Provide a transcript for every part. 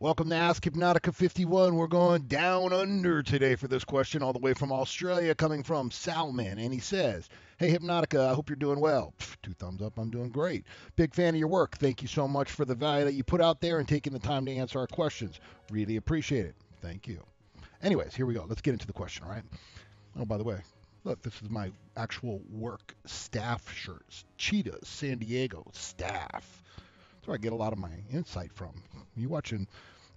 Welcome to Ask Hypnotica 51. We're going down under today for this question, all the way from Australia, coming from Salman. And he says, Hey Hypnotica, I hope you're doing well. Two thumbs up, I'm doing great. Big fan of your work. Thank you so much for the value that you put out there and taking the time to answer our questions. Really appreciate it. Thank you. Anyways, here we go. Let's get into the question, all right? Oh, by the way, look, this is my actual work staff shirts. Cheetahs, San Diego, staff. That's where I get a lot of my insight from. You watching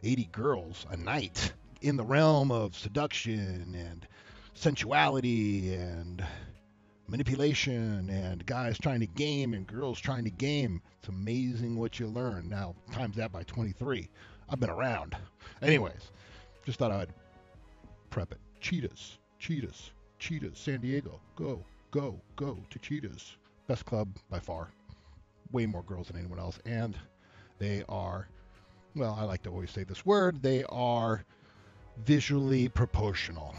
80 girls a night in the realm of seduction and sensuality and manipulation and guys trying to game and girls trying to game. It's amazing what you learn. Now, times that by 23. I've been around. Anyways, just thought I'd prep it. Cheetahs, Cheetahs, Cheetahs, San Diego. Go, go, go to Cheetahs. Best club by far. Way more girls than anyone else. And they are, well, I like to always say this word, they are visually proportional.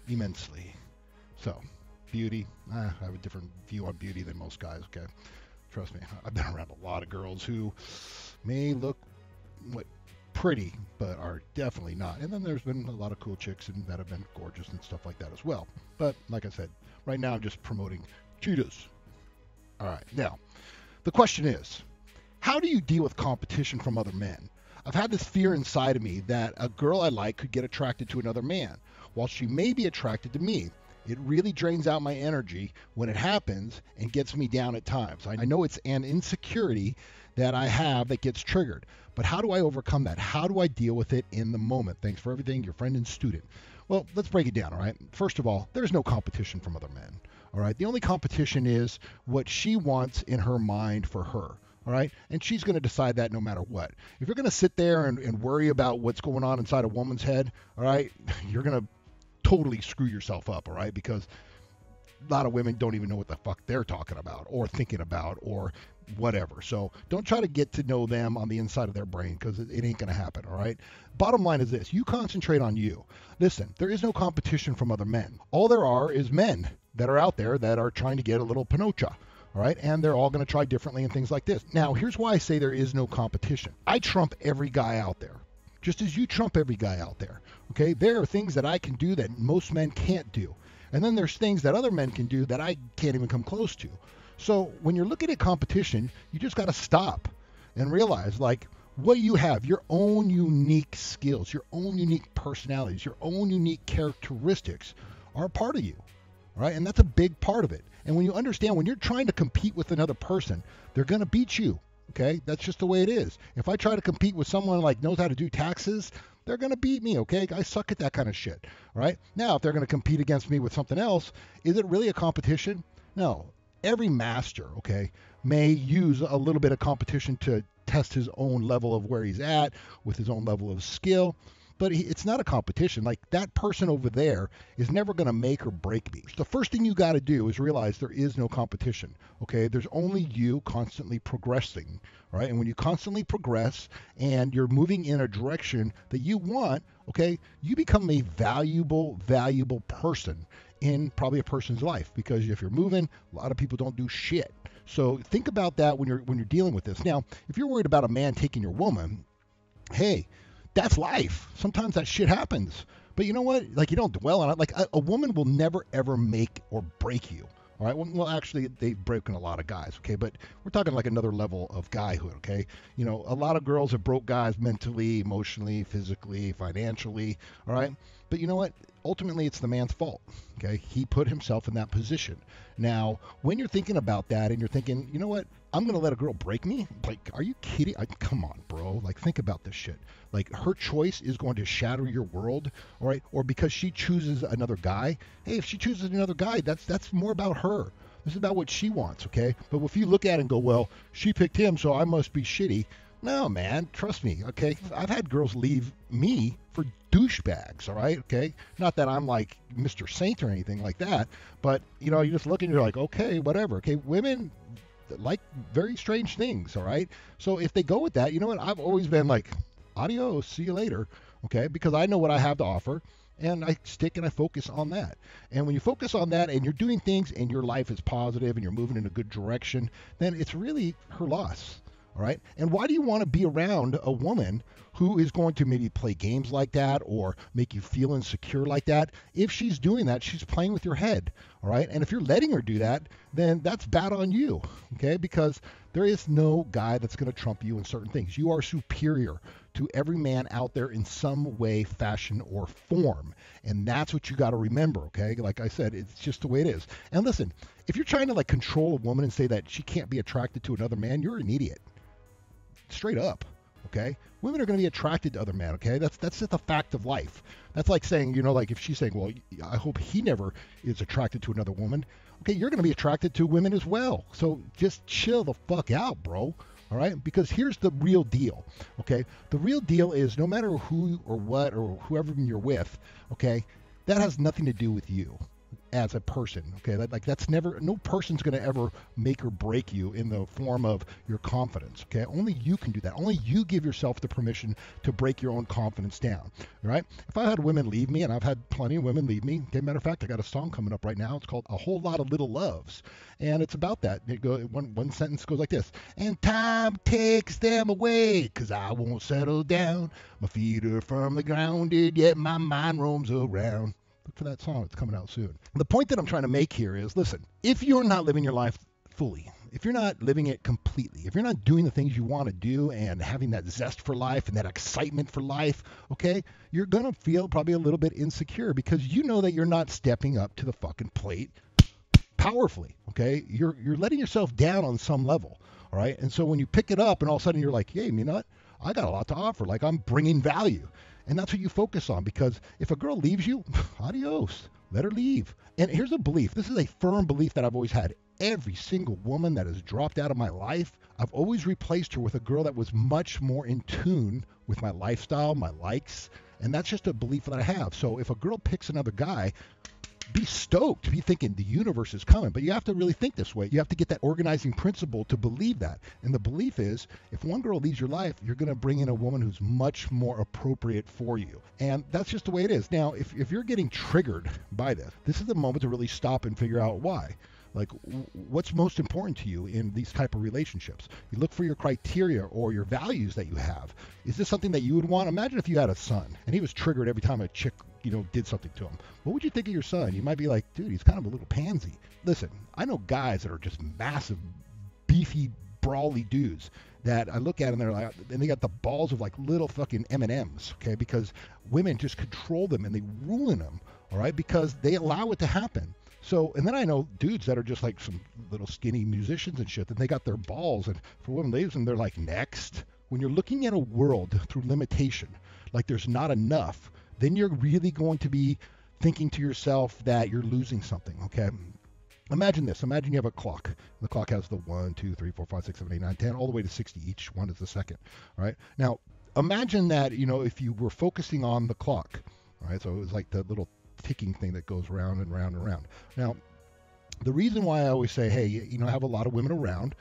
Immensely. So, beauty. I have a different view on beauty than most guys, okay? Trust me, I've been around a lot of girls who may look pretty, but are definitely not. And then there's been a lot of cool chicks that have been gorgeous and stuff like that as well. But like I said, right now I'm just promoting cheetahs. All right, now, the question is, how do you deal with competition from other men? I've had this fear inside of me that a girl I like could get attracted to another man, while she may be attracted to me. It really drains out my energy when it happens and gets me down at times. I know it's an insecurity that I have that gets triggered, but how do I overcome that? How do I deal with it in the moment? Thanks for everything, your friend and student. Well, let's break it down, all right? First of all, there's no competition from other men, all right? The only competition is what she wants in her mind for her. All right. And she's going to decide that no matter what. If you're going to sit there and worry about what's going on inside a woman's head, all right, you're going to totally screw yourself up. All right. Because a lot of women don't even know what the fuck they're talking about or thinking about or whatever. So don't try to get to know them on the inside of their brain because it ain't going to happen. All right. Bottom line is this. You concentrate on you. Listen, there is no competition from other men. All there are is men that are out there that are trying to get a little panocha. All right, and they're all going to try differently and things like this. Now, here's why I say there is no competition. I trump every guy out there, just as you trump every guy out there. Okay, there are things that I can do that most men can't do. And then there's things that other men can do that I can't even come close to. So when you're looking at competition, you just got to stop and realize, like, what you have, your own unique skills, your own unique personalities, your own unique characteristics are a part of you. All right, and that's a big part of it. And when you understand, when you're trying to compete with another person, they're going to beat you. Okay, that's just the way it is. If I try to compete with someone like knows how to do taxes, they're going to beat me. Okay, I suck at that kind of shit. All right. Now, if they're going to compete against me with something else, is it really a competition? No. Every master, okay, may use a little bit of competition to test his own level of where he's at with his own level of skill. But it's not a competition. Like, that person over there is never going to make or break me. The first thing you got to do is realize there is no competition, okay? There's only you constantly progressing, right? And when you constantly progress and you're moving in a direction that you want, okay, you become a valuable person in probably a person's life. Because if you're moving, a lot of people don't do shit. So think about that when you're dealing with this. Now, if you're worried about a man taking your woman, hey, that's life. Sometimes that shit happens. But you know what? Like, you don't dwell on it. Like, a woman will never, ever make or break you. All right? Well, actually, they've broken a lot of guys, okay? But we're talking like another level of guyhood, okay? You know, a lot of girls have broke guys mentally, emotionally, physically, financially, all right? But you know what? Ultimately, it's the man's fault, okay? He put himself in that position. Now, when you're thinking about that and you're thinking, you know what? I'm going to let a girl break me? Like, are you kidding? Come on, bro. Like, think about this shit. Like, her choice is going to shatter your world, all right? Or because she chooses another guy. Hey, if she chooses another guy, that's more about her. This is about what she wants, okay? But if you look at it and go, well, she picked him, so I must be shitty. No, man, trust me, okay? I've had girls leave me for douchebags, all right? Okay? Not that I'm like Mr. Saint or anything like that, but, you know, you just look and you're like, okay, whatever. Okay, women like very strange things, all right? So if they go with that, you know what? I've always been like, adios, see you later, okay? Because I know what I have to offer, and I stick and I focus on that. And when you focus on that and you're doing things and your life is positive and you're moving in a good direction, then it's really her loss. All right. And why do you want to be around a woman who is going to maybe play games like that or make you feel insecure like that. If she's doing that, she's playing with your head, all right? And if you're letting her do that, then that's bad on you, okay? Because there is no guy that's going to trump you in certain things. You are superior to every man out there in some way, fashion, or form. And that's what you got to remember, okay? Like I said, it's just the way it is. And listen, if you're trying to like control a woman and say that she can't be attracted to another man, you're an idiot. Straight up, okay? Women are going to be attracted to other men, okay? That's just a fact of life. That's like saying, like if she's saying, well, I hope he never is attracted to another woman. Okay, you're going to be attracted to women as well. So just chill the fuck out, bro. All right? Because here's the real deal, okay? The real deal is no matter who or what or whoever you're with, okay, that has nothing to do with you as a person, okay? That's never, no person's going to ever make or break you in the form of your confidence, okay? Only you can do that. Only you give yourself the permission to break your own confidence down, right? If I had women leave me, and I've had plenty of women leave me, okay, matter of fact, I got a song coming up right now. It's called A Whole Lot of Little Loves, and it's about that. One sentence goes like this: and time takes them away, 'cause I won't settle down. My feet are firmly grounded, yet my mind roams around. Look for that song. It's coming out soon. The point that I'm trying to make here is, listen, if you're not living your life fully, if you're not living it completely, if you're not doing the things you want to do and having that zest for life and that excitement for life, okay, you're going to feel probably a little bit insecure because you know that you're not stepping up to the fucking plate powerfully, okay? You're letting yourself down on some level, all right? And so when you pick it up and all of a sudden you're like, hey, you know what? I got a lot to offer. Like, I'm bringing value. And that's what you focus on, because if a girl leaves you, adios, let her leave. And here's a belief. This is a firm belief that I've always had. Every single woman that has dropped out of my life, I've always replaced her with a girl that was much more in tune with my lifestyle, my likes. And that's just a belief that I have. So if a girl picks another guy, be stoked, be thinking the universe is coming. But you have to really think this way. You have to get that organizing principle to believe that. And the belief is, if one girl leaves your life, you're going to bring in a woman who's much more appropriate for you. And that's just the way it is. Now, if you're getting triggered by this is the moment to really stop and figure out why. Like, what's most important to you in these type of relationships? You look for your criteria or your values that you have. Is this something that you would want? Imagine if you had a son and he was triggered every time a chick, did something to him. What would you think of your son? You might be like, dude, he's kind of a little pansy. Listen, I know guys that are just massive, beefy, brawly dudes that I look at and they're like, and they got the balls of like little fucking M&Ms, okay? Because women just control them and they ruin them, all right? Because they allow it to happen. So, and then I know dudes that are just like some little skinny musicians and shit, and they got their balls, and for women leaves them, they're like, next. When you're looking at a world through limitation, like there's not enough, then you're really going to be thinking to yourself that you're losing something, okay? Imagine this. Imagine you have a clock. The clock has the 1, 2, 3, 4, 5, 6, 7, 8, 9, 10, all the way to 60. Each one is the second, all right? Now, imagine that, if you were focusing on the clock, all right? So it was like the little ticking thing that goes round and round and round. Now, the reason why I always say, hey, have a lot of women around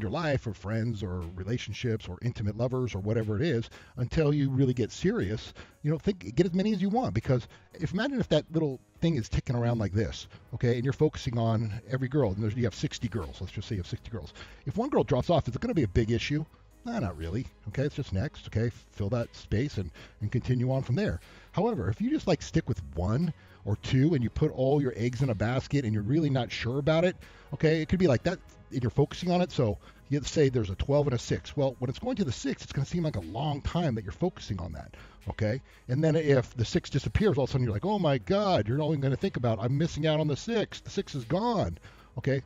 your life, or friends or relationships or intimate lovers or whatever it is, until you really get serious, get as many as you want. Because imagine if that little thing is ticking around like this, okay, and you're focusing on every girl, and you have 60 girls. Let's just say you have 60 girls. If one girl drops off, is it going to be a big issue? Nah, not really. Okay, it's just next. Okay, fill that space and continue on from there. However, if you just like stick with 1 or 2 and you put all your eggs in a basket and you're really not sure about it, okay, it could be like that, and you're focusing on it. So you say there's a 12 and a 6. Well, when it's going to the 6, it's going to seem like a long time that you're focusing on that. Okay, and then if the 6 disappears, all of a sudden you're like, oh my God, you're only going to think about, I'm missing out on the 6. The 6 is gone. Okay.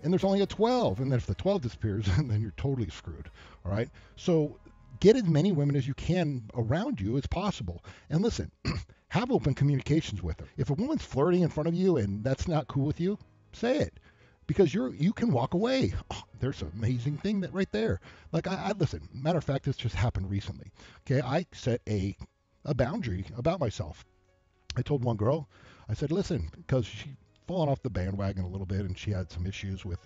And there's only a 12, and then if the 12 disappears, then you're totally screwed, all right? So get as many women as you can around you as possible. And listen, have open communications with them. If a woman's flirting in front of you and that's not cool with you, say it, because you can walk away. Oh, there's an amazing thing that right there. Like, I listen, matter of fact, this just happened recently. Okay, I set a boundary about myself. I told one girl, I said, listen, because she fallen off the bandwagon a little bit, and she had some issues with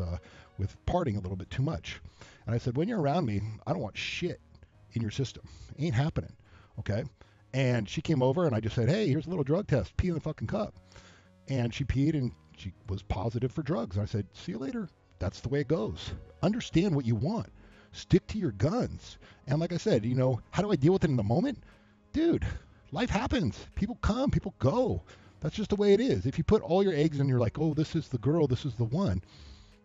partying a little bit too much. And I said, when you're around me, I don't want shit in your system. Ain't happening, okay? And she came over, and I just said, hey, here's a little drug test. Pee in the fucking cup. And she peed, and she was positive for drugs. And I said, see you later. That's the way it goes. Understand what you want. Stick to your guns. And like I said, how do I deal with it in the moment? Dude, life happens. People come, people go. That's just the way it is. If you put all your eggs in, you're like, oh, this is the girl, this is the one.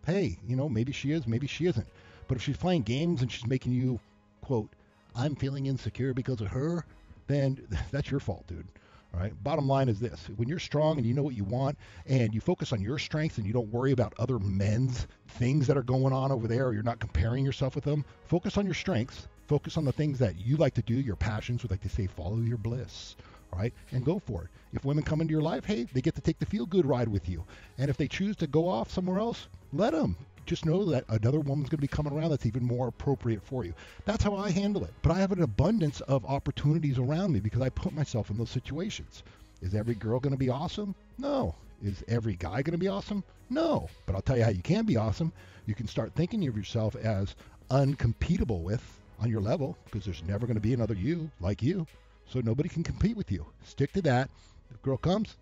Hey, maybe she is, maybe she isn't. But if she's playing games and she's making you, quote, I'm feeling insecure because of her, then that's your fault, dude. All right. Bottom line is this. When you're strong and you know what you want and you focus on your strengths and you don't worry about other men's things that are going on over there, or you're not comparing yourself with them, focus on your strengths. Focus on the things that you like to do, your passions. Would like to say, follow your bliss. All right. And go for it. If women come into your life, hey, they get to take the feel-good ride with you. And if they choose to go off somewhere else, let them. Just know that another woman's going to be coming around that's even more appropriate for you. That's how I handle it. But I have an abundance of opportunities around me because I put myself in those situations. Is every girl going to be awesome? No. Is every guy going to be awesome? No. But I'll tell you how you can be awesome. You can start thinking of yourself as uncompetable with on your level, because there's never going to be another you like you. So nobody can compete with you. Stick to that. If a girl comes,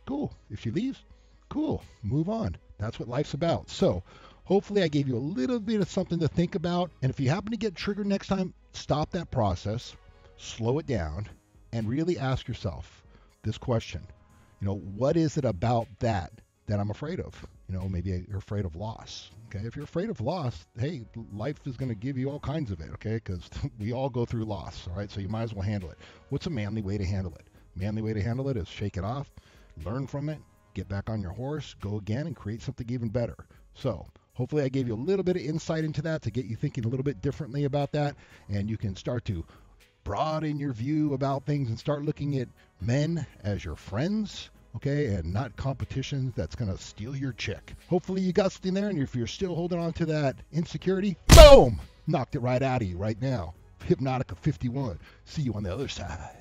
cool. If she leaves, cool. Move on. That's what life's about. So hopefully I gave you a little bit of something to think about. And if you happen to get triggered next time, stop that process, slow it down, and really ask yourself this question. What is it about that I'm afraid of? Maybe you're afraid of loss. Okay. If you're afraid of loss, hey, life is going to give you all kinds of it. Okay. Because we all go through loss. All right. So you might as well handle it. What's a manly way to handle it? Manly way to handle it is shake it off, learn from it, get back on your horse, go again, and create something even better. So hopefully I gave you a little bit of insight into that to get you thinking a little bit differently about that. And you can start to broaden your view about things and start looking at men as your friends. Okay, and not competition that's going to steal your chick. Hopefully you got something there, and if you're still holding on to that insecurity, boom! Knocked it right out of you right now. Hypnotica 51. See you on the other side.